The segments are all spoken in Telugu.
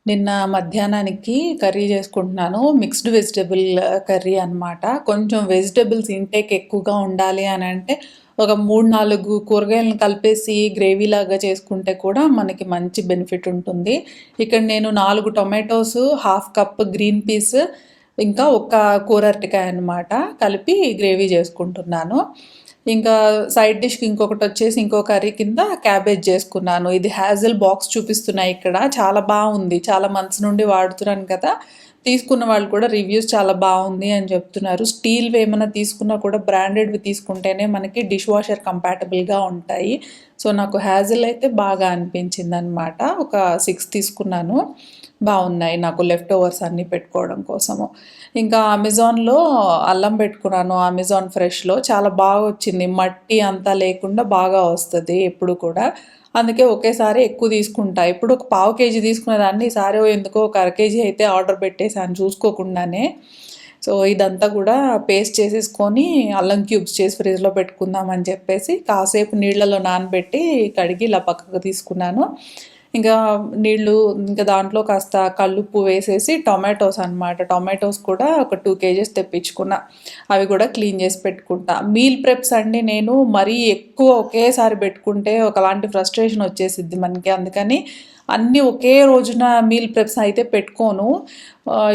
నిన్న మధ్యాహ్నానికి కర్రీ చేసుకుంటున్నాను. మిక్స్డ్ వెజిటబుల్ కర్రీ అనమాట. కొంచెం వెజిటబుల్స్ ఇంటేక్ ఎక్కువగా ఉండాలి అని అంటే ఒక 3, 4 కూరగాయలను కలిపేసి గ్రేవీలాగా చేసుకుంటే కూడా మనకి మంచి బెనిఫిట్ ఉంటుంది. ఇక్కడ నేను 4 tomatoes, half cup green peas, ఇంకా ఒక కూర అరటికాయ అనమాట కలిపి గ్రేవీ చేసుకుంటున్నాను. ఇంకా సైడ్ డిష్కి ఇంకొకటి వచ్చేసి ఇంకో కర్రీ కింద క్యాబేజ్ చేసుకున్నాను. ఇది హ్యాజల్ బాక్స్ చూపిస్తున్నాయి ఇక్కడ. చాలా బాగుంది, చాలా మంత్స్ నుండి వాడుతున్నాను కదా. తీసుకున్న వాళ్ళు కూడా రివ్యూస్ చాలా బాగుంది అని చెప్తున్నారు. స్టీల్వి ఏమైనా తీసుకున్నా కూడా బ్రాండెడ్వి తీసుకుంటేనే మనకి డిష్ వాషర్ కంపాటబుల్గా ఉంటాయి. సో నాకు హ్యాజల్ అయితే బాగా అనిపించింది అనమాట. ఒక 6 తీసుకున్నాను. బాగున్నాయి నాకు లెఫ్ట్ ఓవర్స్ అన్నీ పెట్టుకోవడం కోసము. ఇంకా అమెజాన్లో అల్లం పెట్టుకున్నాను. అమెజాన్ ఫ్రెష్లో చాలా బాగా వచ్చింది. మట్టి అంతా లేకుండా బాగా వస్తుంది ఎప్పుడు కూడా. అందుకే ఒకేసారి ఎక్కువ తీసుకుంటా. ఇప్పుడు ఒక పావు కేజీ తీసుకునేదాన్ని, ఈసారి ఎందుకో ఒక అర కేజీ అయితే ఆర్డర్ పెట్టేసాను చూసుకోకుండానే. సో ఇదంతా కూడా పేస్ట్ చేసేసుకొని అల్లం క్యూబ్స్ చేసి ఫ్రిడ్జ్లో పెట్టుకుందామని చెప్పేసి కాసేపు నీళ్ళలో నానబెట్టి కడిగి ఇలా పక్కకు తీసుకున్నాను. ఇంకా నీళ్ళు, ఇంకా దాంట్లో కాస్త కల్లుప్పు వేసేసి టొమాటోస్ అనమాట. టొమాటోస్ కూడా ఒక 2 కేజెస్ తెప్పించుకున్నా. అవి కూడా క్లీన్ చేసి పెట్టుకుంటా. మీల్ ప్రెప్స్ అండి నేను మరీ ఎక్కువ ఒకేసారి పెట్టుకుంటే ఒకలాంటి ఫ్రస్ట్రేషన్ వచ్చేసిద్ది మనకి. అందుకని అన్నీ ఒకే రోజున మీల్ ప్రెప్స్ అయితే పెట్టుకోను.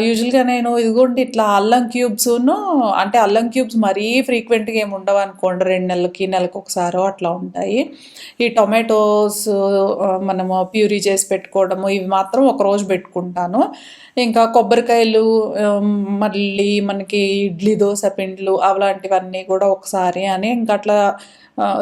యూజువల్గా నేను ఇదిగోండి ఇట్లా అల్లం క్యూబ్స్ను, అంటే అల్లం క్యూబ్స్ మరీ ఫ్రీక్వెంట్గా ఏమి ఉండవు అనుకోండి, 2 నెలలకి నెలకు ఒకసారో అట్లా ఉంటాయి. ఈ టొమాటోస్ మనము ప్యూరీ చేసి పెట్టుకోవడము ఇవి మాత్రం ఒకరోజు పెట్టుకుంటాను. ఇంకా కొబ్బరికాయలు, మళ్ళీ మనకి ఇడ్లీ దోశ పిండిలు అలాంటివన్నీ కూడా ఒకసారి అని ఇంకా అట్లా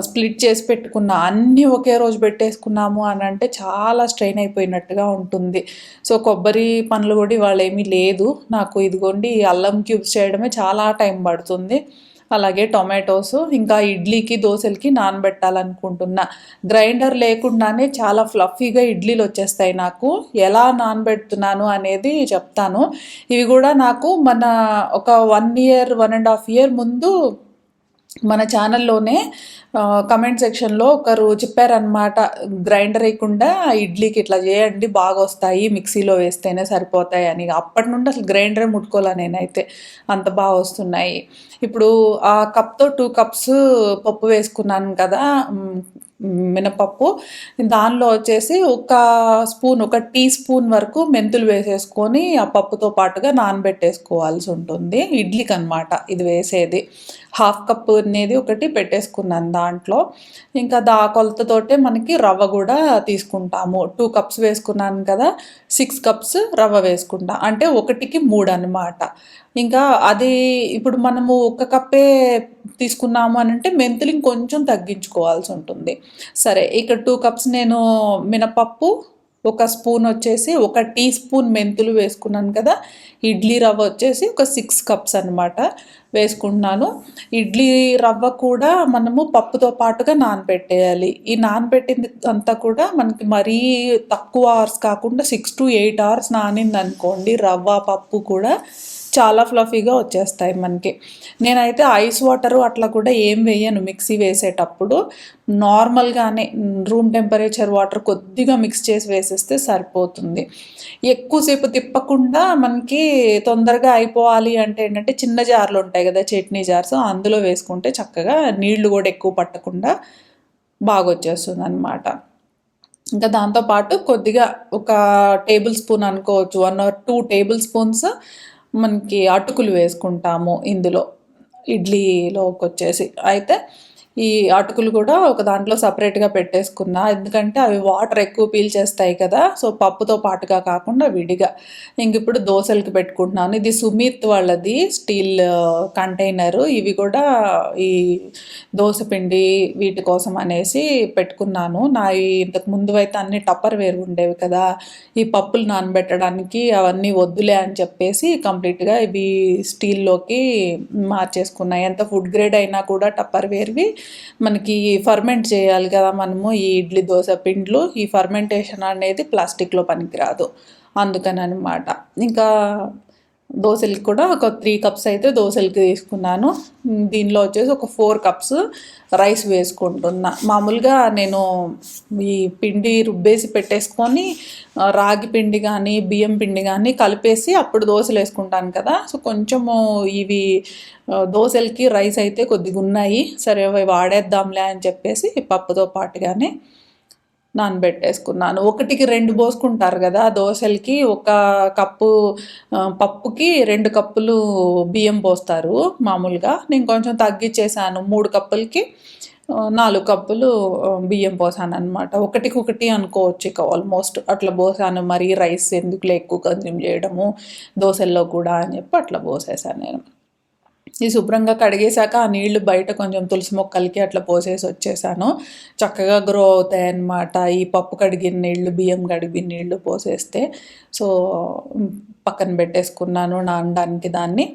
స్ప్లిట్ చేసి పెట్టుకున్నా. అన్నీ ఒకే రోజు పెట్టేసుకున్నాము అని అంటే చాలా స్ట్రెయిన్ అయిపోయినట్టుగా ఉంటుంది. సో కొబ్బరి పనులు కూడా ఇవాళ ఏమీ లేదు నాకు. ఇదిగోండి అల్లం క్యూబ్స్ చేయడమే చాలా టైం పడుతుంది. అలాగే టొమాటోస్, ఇంకా ఇడ్లీకి దోశలకి నానబెట్టాలనుకుంటున్నా. గ్రైండర్ లేకుండానే చాలా ఫ్లఫీగా ఇడ్లీలు వచ్చేస్తాయి నాకు. ఎలా నానబెడుతున్నాను అనేది చెప్తాను. ఇవి కూడా నాకు మన ఒక 1 ఇయర్ 1.5 ఇయర్ ముందు మన ఛానల్లోనే కమెంట్ సెక్షన్లో ఒకరు చెప్పారనమాట, గ్రైండర్ వేయకుండా ఇడ్లీకి ఇట్లా చేయండి బాగా వస్తాయి, మిక్సీలో వేస్తేనే సరిపోతాయి అని. అప్పటి నుండి అసలు గ్రైండరే ముట్టుకోలే నేనైతే, అంత బాగా వస్తున్నాయి. ఇప్పుడు ఆ కప్తో 2 కప్స్ పప్పు వేసుకున్నాను కదా, మినపప్పు. దానిలో వచ్చేసి ఒక టీ స్పూన్ వరకు మెంతులు వేసేసుకొని ఆ పప్పుతో పాటుగా నానబెట్టేసుకోవాల్సి ఉంటుంది. ఇడ్లీకి అనమాట ఇది వేసేది. హాఫ్ కప్ అనేది ఒకటి పెట్టేసుకున్నాను దాంట్లో. ఇంకా కొలతతోటే మనకి రవ్వ కూడా తీసుకుంటాము. 2 కప్స్ వేసుకున్నాను కదా, 6 కప్స్ రవ్వ వేసుకుంటా, అంటే 1కి 3 అనమాట. ఇంకా అది ఇప్పుడు మనము 1 కప్పే తీసుకున్నాము అని అంటే మెంతులు ఇంకొంచెం తగ్గించుకోవాల్సి ఉంటుంది. సరే, ఇక్కడ 2 కప్స్ నేను మినపప్పు, 1 స్పూన్ వచ్చేసి 1 టీ స్పూన్ మెంతులు వేసుకున్నాను కదా. ఇడ్లీ రవ్వ వచ్చేసి ఒక 6 కప్స్ అనమాట వేసుకుంటున్నాను. ఇడ్లీ రవ్వ కూడా మనము పప్పుతో పాటుగా నానబెట్టేయాలి. ఈ నానబెట్టింది అంతా కూడా మనకి మరీ తక్కువ అవర్స్ కాకుండా 6 to 8 అవర్స్ నానింది అనుకోండి, రవ్వ పప్పు కూడా చాలా ఫ్లఫీగా వచ్చేస్తాయి మనకి. నేనైతే ఐస్ వాటరు అట్లా కూడా ఏం వేయను మిక్సీ వేసేటప్పుడు. నార్మల్గానే రూమ్ టెంపరేచర్ వాటర్ కొద్దిగా మిక్స్ చేసి వేసేస్తే సరిపోతుంది. ఎక్కువసేపు తిప్పకుండా మనకి తొందరగా అయిపోవాలి అంటే ఏంటంటే చిన్న జార్లు ఉంటాయి కదా, చట్నీ జార్స్, అందులో వేసుకుంటే చక్కగా నీళ్లు కూడా ఎక్కువ పట్టకుండా బాగా వచ్చేస్తుంది అనమాట. ఇంకా దాంతోపాటు కొద్దిగా ఒక టేబుల్ స్పూన్ అనుకోవచ్చు, 1 or 2 టేబుల్ స్పూన్స్ మనకి అటుకులు వేసుకుంటాము ఇందులో, ఇడ్లీలోకి వచ్చేసి. అయితే ఈ అటుకులు కూడా ఒక దాంట్లో సపరేట్గా పెట్టేసుకున్నా, ఎందుకంటే అవి వాటర్ ఎక్కువ పీల్చేస్తాయి కదా. సో పప్పుతో పాటుగా కాకుండా విడిగా. ఇంక ఇప్పుడు దోశలకి పెట్టుకుంటున్నాను. ఇది సుమిత్ వాళ్ళది స్టీల్ కంటైనరు. ఇవి కూడా ఈ దోశ పిండి వీటి కోసం అనేసి పెట్టుకున్నాను. నా ఇంతకు ముందు అయితే అన్ని టప్పర్ వేరు ఉండేవి కదా, ఈ పప్పులు నానబెట్టడానికి అవన్నీ వద్దులే అని చెప్పేసి కంప్లీట్గా ఇవి స్టీల్లోకి మార్చేసుకున్నాయి. ఎంత ఫుడ్ గ్రేడ్ అయినా కూడా టప్పర్ వేర్వి మనకి ఫర్మెంట్ చేయాలి కదా మనము, ఈ ఇడ్లీ దోశ పిండ్లు. ఈ ఫర్మెంటేషన్ అనేది ప్లాస్టిక్లో పనికిరాదు, అందుకని అనమాట. ఇంకా దోసలకి కూడా ఒక 3 కప్స్ అయితే దోసలకి తీసుకున్నాను. దీనిలో వచ్చేసి ఒక 4 కప్స్ రైస్ వేసుకుంటున్నా. మామూలుగా నేను ఈ పిండి రుబ్బేసి పెట్టేసుకొని రాగి పిండి కానీ బియ్యం పిండి కానీ కలిపేసి అప్పుడు దోశలు వేసుకుంటాను కదా. సో కొంచెము ఇవి దోశలకి రైస్ అయితే కొద్దిగా ఉన్నాయి, సరే అవి వాడేద్దాంలే అని చెప్పేసి పప్పుతో పాటుగానే నానబెట్టేసుకున్నాను. 1కి 2 పోసుకుంటారు కదా దోశలకి. ఒక కప్పు పప్పుకి 2 కప్పులు బియ్యం పోస్తారు మామూలుగా. నేను కొంచెం తగ్గించేసాను, 3 కప్పులకి 4 కప్పులు బియ్యం పోసాను అనమాట. 1కి 1 అనుకోవచ్చు ఇక ఆల్మోస్ట్ అట్లా పోసాను. మరి రైస్ ఎందుకులే ఎక్కువ కన్జ్యూమ్ చేయడము దోశల్లో కూడా అని చెప్పి అట్లా పోసేసాను నేను. ఈ శుభ్రంగా కడిగేశాక ఆ నీళ్లు బయట కొంచెం తులసి మొక్కలకి అట్లా పోసేసి వచ్చేసాను. చక్కగా గ్రో అవుతాయి అన్నమాట ఈ పప్పు కడిగిన నీళ్లు, బియ్యం కడిగిన నీళ్లు పోసేస్తే. సో పక్కన పెట్టేసుకున్నాను నానడానికి దాన్ని.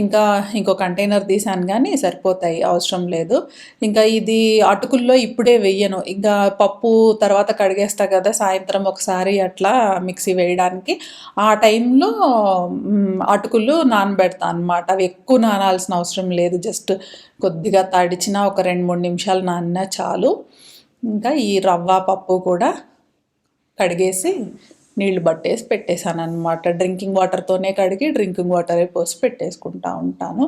ఇంకా ఇంకో కంటైనర్ తీసాను కానీ సరిపోతాయి, అవసరం లేదు. ఇంకా ఇది అటుకుల్లో ఇప్పుడే వెయ్యను, ఇంకా పప్పు తర్వాత కడిగేస్తా కదా సాయంత్రం ఒకసారి అట్లా మిక్సీ వేయడానికి. ఆ టైంలో అటుకులు నానబెడతా అనమాట. అవి ఎక్కువ నానాల్సిన అవసరం లేదు, జస్ట్ కొద్దిగా తడిచిన ఒక 2-3 నిమిషాలు నానినా చాలు. ఇంకా ఈ రవ్వ పప్పు కూడా కడిగేసి నీళ్లు పట్టేసి పెట్టేశాను అనమాట. డ్రింకింగ్ వాటర్తోనే కడిగి డ్రింకింగ్ వాటరే పోసి పెట్టేసుకుంటా ఉంటాను.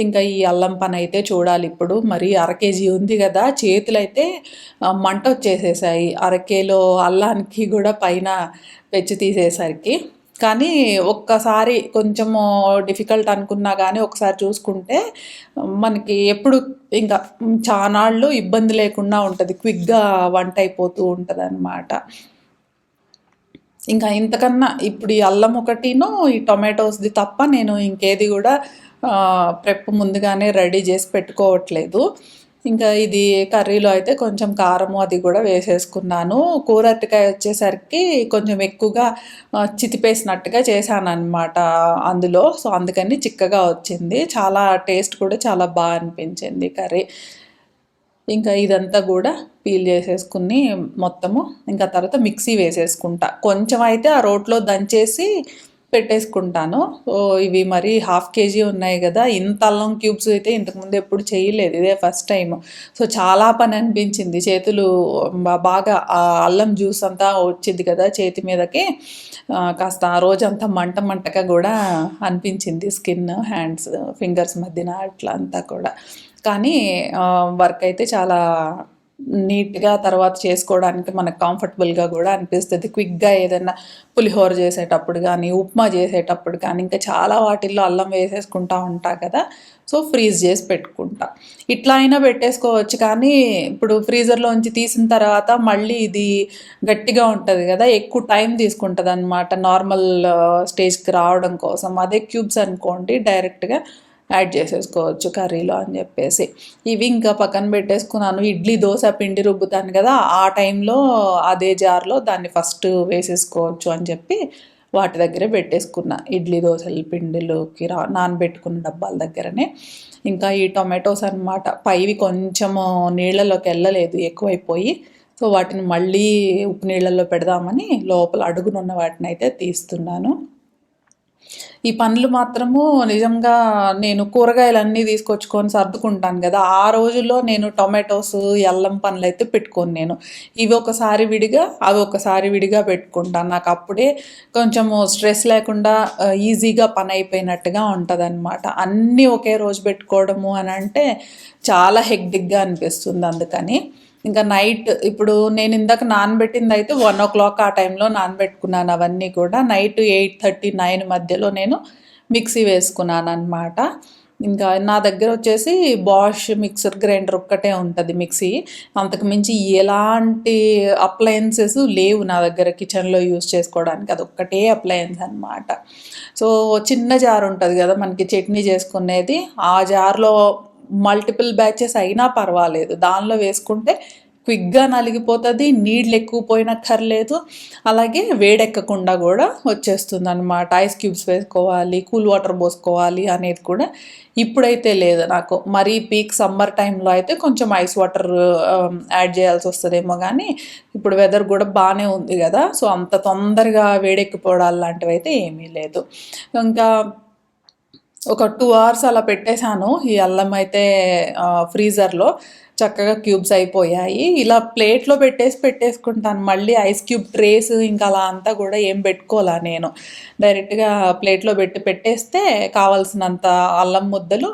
ఇంకా ఈ అల్లం పని అయితే చూడాలి ఇప్పుడు. మరి 1/2 కేజీ ఉంది కదా, చేతులు అయితే మంట వచ్చేసేసాయి 1/2 కిలో అల్లానికి కూడా పైన పెచ్చు తీసేసరికి. కానీ ఒక్కసారి కొంచెము డిఫికల్ట్ అనుకున్నా కానీ ఒకసారి చూసుకుంటే మనకి ఎప్పుడు ఇంకా చానాళ్ళు ఇబ్బంది లేకుండా ఉంటుంది, క్విక్గా వంట అయిపోతూ ఉంటుంది అన్నమాట. ఇంకా ఇంతకన్నా ఇప్పుడు ఈ అల్లం ఒకటిను ఈ టొమాటోస్ది తప్ప నేను ఇంకేది కూడా ప్రెప్ ముందుగానే రెడీ చేసి పెట్టుకోవట్లేదు. ఇంకా ఇది కర్రీలో అయితే కొంచెం కారము అది కూడా వేసేసుకున్నాను. కూర అరటికాయ వచ్చేసరికి కొంచెం ఎక్కువగా చితిపేసినట్టుగా చేశాను అనమాట అందులో. సో అందుకని చిక్కగా వచ్చింది, చాలా టేస్ట్ కూడా చాలా బాగా అనిపించింది కర్రీ. ఇంకా ఇదంతా కూడా పీల్ చేసేసుకుని మొత్తము ఇంకా తర్వాత మిక్సీ వేసేసుకుంటా. కొంచెం అయితే ఆ రోట్లో దంచేసి పెట్టేసుకుంటాను. ఇవి మరి 1/2 కేజీ ఉన్నాయి కదా, ఇంత అల్లం క్యూబ్స్ అయితే ఇంతకుముందు ఎప్పుడు చేయలేదు, ఇదే ఫస్ట్ టైం. సో చాలా పని అనిపించింది, చేతులు బాగా ఆ అల్లం జ్యూస్ అంతా వచ్చింది కదా చేతి మీదకి, కాస్త ఆ రోజంతా మంట మంటగా కూడా అనిపించింది, స్కిన్ హ్యాండ్స్ ఫింగర్స్ మధ్యన అట్లా అంతా కూడా. కానీ వర్క్ అయితే చాలా నీట్గా తర్వాత చేసుకోవడానికి మనకు కంఫర్టబుల్గా కూడా అనిపిస్తుంది. క్విక్గా ఏదైనా పులిహోర చేసేటప్పుడు కానీ ఉప్మా చేసేటప్పుడు కానీ ఇంకా చాలా వాటిల్లో అల్లం వేసేసుకుంటా ఉంటా కదా, సో ఫ్రీజ్ చేసి పెట్టుకుంటా. ఇట్లా అయినా పెట్టేసుకోవచ్చు, కానీ ఇప్పుడు ఫ్రీజర్లోంచి తీసిన తర్వాత మళ్ళీ ఇది గట్టిగా ఉంటుంది కదా, ఎక్కువ టైం తీసుకుంటుంది అనమాట నార్మల్ స్టేజ్కి రావడం కోసం. అదే క్యూబ్స్ అనుకోండి డైరెక్ట్గా యాడ్ చేసేసుకోవచ్చు కర్రీలో అని చెప్పేసి ఇవి ఇంకా పక్కన పెట్టేసుకున్నాను. ఇడ్లీ దోశ పిండి రుబ్బుతాను కదా, ఆ టైంలో అదే జార్లో దాన్ని ఫస్ట్ వేసేసుకోవచ్చు అని చెప్పి వాటి దగ్గరే పెట్టేసుకున్నా, ఇడ్లీ దోశల పిండిలోకి నానబెట్టుకున్న డబ్బాల దగ్గరనే. ఇంకా ఈ టొమాటోస్ అనమాట, పైవి కొంచెము నీళ్ళలోకి వెళ్ళలేదు ఎక్కువైపోయి, సో వాటిని మళ్ళీ ఉప్పు నీళ్ళల్లో పెడదామని లోపల అడుగునున్న వాటిని అయితే తీస్తున్నాను. ఈ పనులు మాత్రము నిజంగా నేను కూరగాయలన్నీ తీసుకొచ్చుకొని సర్దుకుంటాను కదా, ఆ రోజుల్లో నేను టొమాటోస్ అల్లం పనులు అయితే పెట్టుకోను నేను. ఇవి ఒకసారి విడిగా అవి ఒకసారి విడిగా పెట్టుకుంటాను. నాకు అప్పుడే కొంచెము స్ట్రెస్ లేకుండా ఈజీగా పని అయిపోయినట్టుగా ఉంటుంది అనమాట. అన్నీ ఒకే రోజు పెట్టుకోవడము అని అంటే చాలా హెక్టిక్గా అనిపిస్తుంది. అందుకని ఇంకా నైట్ ఇప్పుడు నేను ఇందాక నానబెట్టింది అయితే 1 o'clock ఆ టైంలో నానబెట్టుకున్నాను. అవన్నీ కూడా నైట్ 8:30-9 మధ్యలో నేను మిక్సీ వేసుకున్నాను అనమాట. ఇంకా నా దగ్గర వచ్చేసి బాష్ మిక్సర్ గ్రైండర్ ఒక్కటే ఉంటుంది మిక్సీ, అంతకుమించి ఎలాంటి అప్లయన్సెస్ లేవు నా దగ్గర కిచెన్లో యూస్ చేసుకోవడానికి, అది ఒక్కటే అప్లయన్స్ అనమాట. సో చిన్న జార్ ఉంటుంది కదా మనకి చట్నీ చేసుకునేది, ఆ జార్లో మల్టిపుల్ బ్యాచెస్ అయినా పర్వాలేదు, దానిలో వేసుకుంటే క్విక్గా నలిగిపోతుంది, నీళ్ళు ఎక్కువ పోయినక్కర్లేదు, అలాగే వేడెక్కకుండా కూడా వచ్చేస్తుంది అనమాట. ఐస్ క్యూబ్స్ వేసుకోవాలి, కూల్ వాటర్ పోసుకోవాలి అనేది కూడా ఇప్పుడైతే లేదు నాకు. మరీ పీక్ సమ్మర్ టైంలో అయితే కొంచెం ఐస్ వాటర్ యాడ్ చేయాల్సి వస్తుందేమో, కానీ ఇప్పుడు వెదర్ కూడా బాగానే ఉంది కదా, సో అంత తొందరగా వేడెక్కిపోవడాలు లాంటివి అయితే ఏమీ లేదు. ఇంకా ఒక 2 అవర్స్ అలా పెట్టేశాను. ఈ అల్లం అయితే ఫ్రీజర్‌లో చక్కగా క్యూబ్స్ అయిపోయాయి. ఇలా ప్లేట్‌లో పెట్టేసుకుంటాను. మళ్ళీ ఐస్ క్యూబ్ ట్రేస్ ఇంకా అలా అంతా కూడా ఏం పెట్టుకోలా నేను. డైరెక్ట్‌గా ప్లేట్‌లో పెట్టేస్తే కావాల్సినంత అల్లం ముద్దలు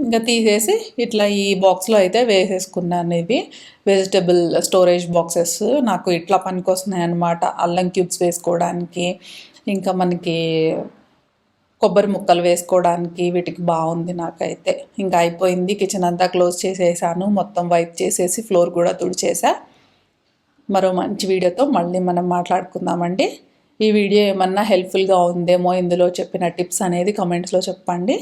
ఇంక తీసేసి ఇట్లా ఈ బాక్స్‌లో అయితే వేసేసుకున్నాను ఇవి. వెజిటబుల్ స్టోరేజ్ బాక్సెస్ నాకు ఇట్లా పనికొస్తున్నాయన్నమాట. అల్లం క్యూబ్స్ వేసుకోవడానికి, ఇంకా మనకి కొబ్బరి ముక్కలు వేసుకోవడానికి వీటికి బాగుంది నాకైతే. ఇంకా అయిపోయింది. కిచెన్ అంతా క్లోజ్ చేసేసాను. మొత్తం వైప్ చేసేసి ఫ్లోర్ కూడా తుడిచేసా. మరో మంచి వీడియోతో మళ్ళీ మనం మాట్లాడుకుందామండి. ఈ వీడియో ఏమన్నా హెల్ప్ఫుల్గా ఉందేమో ఇందులో చెప్పిన టిప్స్ అనేది కమెంట్స్లో చెప్పండి.